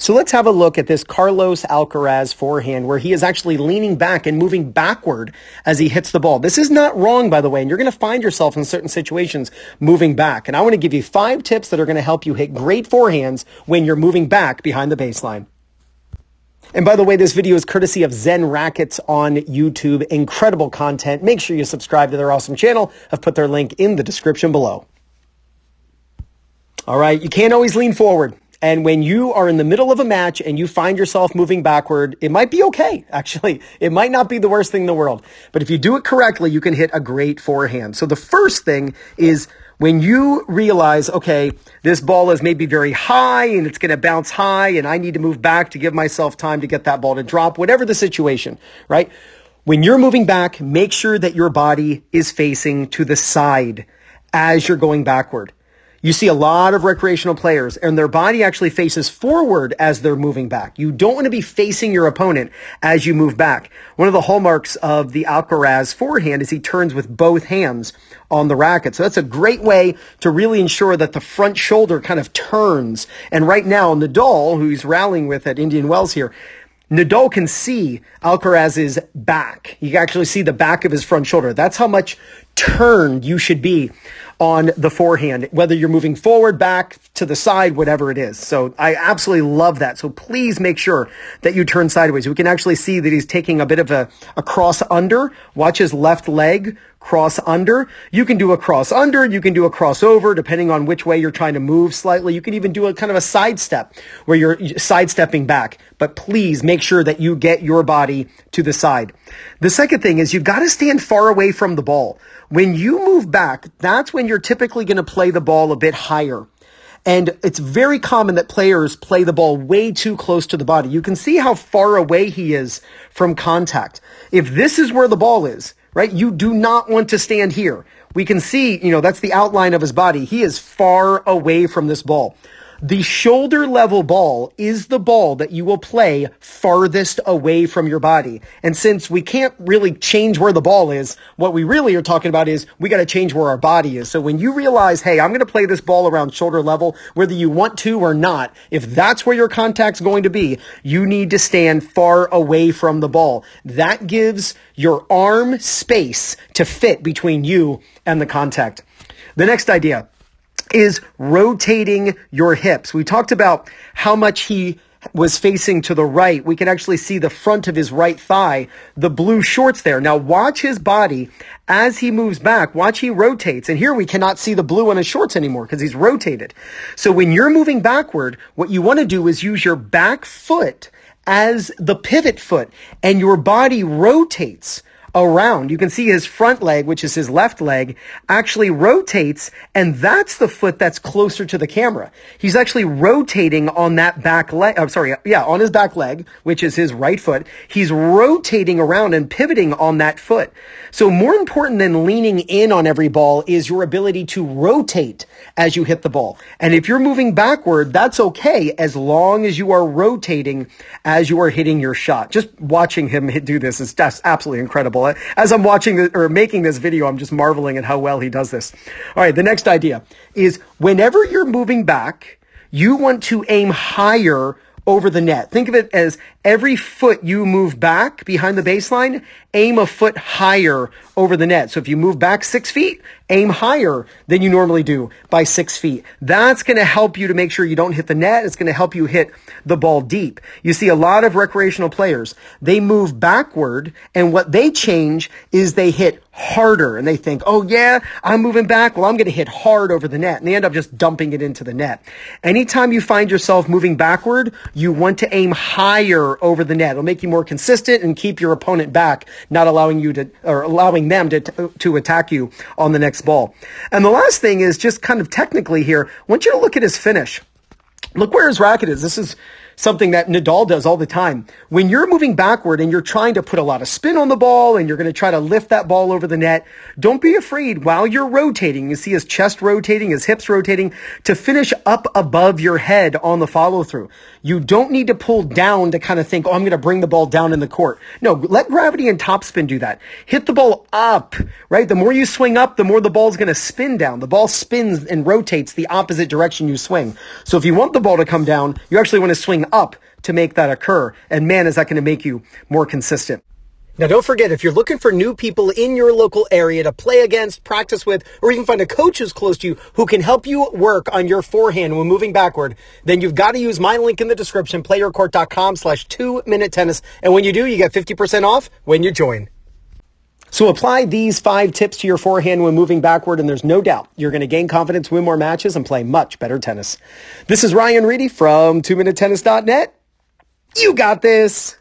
So let's have a look at this Carlos Alcaraz forehand where he is actually leaning back and moving backward as he hits the ball. This is not wrong, by the way, and you're going to find yourself in certain situations moving back. And I want to give you 5 tips that are going to help you hit great forehands when you're moving back behind the baseline. And by the way, this video is courtesy of Zen Rackets on YouTube. Incredible content. Make sure you subscribe to their awesome channel. I've put their link in the description below. All right, you can't always lean forward. And when you are in the middle of a match and you find yourself moving backward, it might be okay, actually. It might not be the worst thing in the world. But if you do it correctly, you can hit a great forehand. So the first thing is when you realize, okay, this ball is maybe very high and it's going to bounce high and I need to move back to give myself time to get that ball to drop, whatever the situation, right? When you're moving back, make sure that your body is facing to the side as you're going backward. You see a lot of recreational players and their body actually faces forward as they're moving back. You don't want to be facing your opponent as you move back. One of the hallmarks of the Alcaraz forehand is he turns with both hands on the racket. So that's a great way to really ensure that the front shoulder kind of turns. And right now, Nadal, who he's rallying with at Indian Wells here, Nadal can see Alcaraz's back. You can actually see the back of his front shoulder. That's how much turned you should be on the forehand, whether you're moving forward, back, to the side, whatever it is. So I absolutely love that. So please make sure that you turn sideways. We can actually see that he's taking a bit of a cross under. Watch his left leg cross under. You can do a cross under. You can do a crossover, depending on which way you're trying to move slightly. You can even do a kind of a sidestep where you're sidestepping back. But please make sure that you get your body to the side. The second thing is you've got to stand far away from the ball. When you move back, that's when you're typically going to play the ball a bit higher. And it's very common that players play the ball way too close to the body. You can see how far away he is from contact. If this is where the ball is, right, you do not want to stand here. We can see, that's the outline of his body. He is far away from this ball. The shoulder level ball is the ball that you will play farthest away from your body. And since we can't really change where the ball is, what we really are talking about is we got to change where our body is. So when you realize, hey, I'm going to play this ball around shoulder level, whether you want to or not, if that's where your contact's going to be, you need to stand far away from the ball. That gives your arm space to fit between you and the contact. The next idea is rotating your hips. We talked about how much he was facing to the right. We can actually see the front of his right thigh, the blue shorts there. Now watch his body as he moves back. Watch he rotates. And here we cannot see the blue on his shorts anymore because he's rotated. So when you're moving backward, what you want to do is use your back foot as the pivot foot and your body rotates around. You can see his front leg, which is his left leg, actually rotates, and that's the foot that's closer to the camera. He's actually rotating on that back leg, on his back leg, which is his right foot. He's rotating around and pivoting on that foot. So more important than leaning in on every ball is your ability to rotate as you hit the ball. And if you're moving backward, that's okay as long as you are rotating as you are hitting your shot. Just watching him do this is just absolutely incredible. As I'm watching or making this video, I'm just marveling at how well he does this. All right, the next idea is whenever you're moving back, you want to aim higher over the net. Think of it as every foot you move back behind the baseline, aim a foot higher over the net. So if you move back 6 feet, aim higher than you normally do by 6 feet. That's going to help you to make sure you don't hit the net. It's going to help you hit the ball deep. You see a lot of recreational players, they move backward, and what they change is they hit harder, and they think, oh yeah, I'm moving back, well I'm going to hit hard over the net, and they end up just dumping it into the net. Anytime you find yourself moving backward, you want to aim higher over the net. It'll make you more consistent and keep your opponent back, not allowing you to, or allowing them to attack you on the next ball. And the last thing is just kind of technically here, I want you to look at his finish. Look where his racket is. This is something that Nadal does all the time. When you're moving backward and you're trying to put a lot of spin on the ball and you're going to try to lift that ball over the net, don't be afraid while you're rotating. You see his chest rotating, his hips rotating, to finish up above your head on the follow through. You don't need to pull down to kind of think, oh, I'm going to bring the ball down in the court. No, let gravity and topspin do that. Hit the ball up, right? The more you swing up, the more the ball's going to spin down. The ball spins and rotates the opposite direction you swing. So if you want the ball to come down, you actually want to swing up to make that occur. And man, is that going to make you more consistent. Now, don't forget, if you're looking for new people in your local area to play against, practice with, or even find a coach who's close to you who can help you work on your forehand when moving backward, then you've got to use my link in the description, playyourcourt.com/2minute tennis. And when you do, you get 50% off when you join. So apply these 5 tips to your forehand when moving backward, and there's no doubt you're going to gain confidence, win more matches, and play much better tennis. This is Ryan Reedy from 2minutetennis.net. You got this.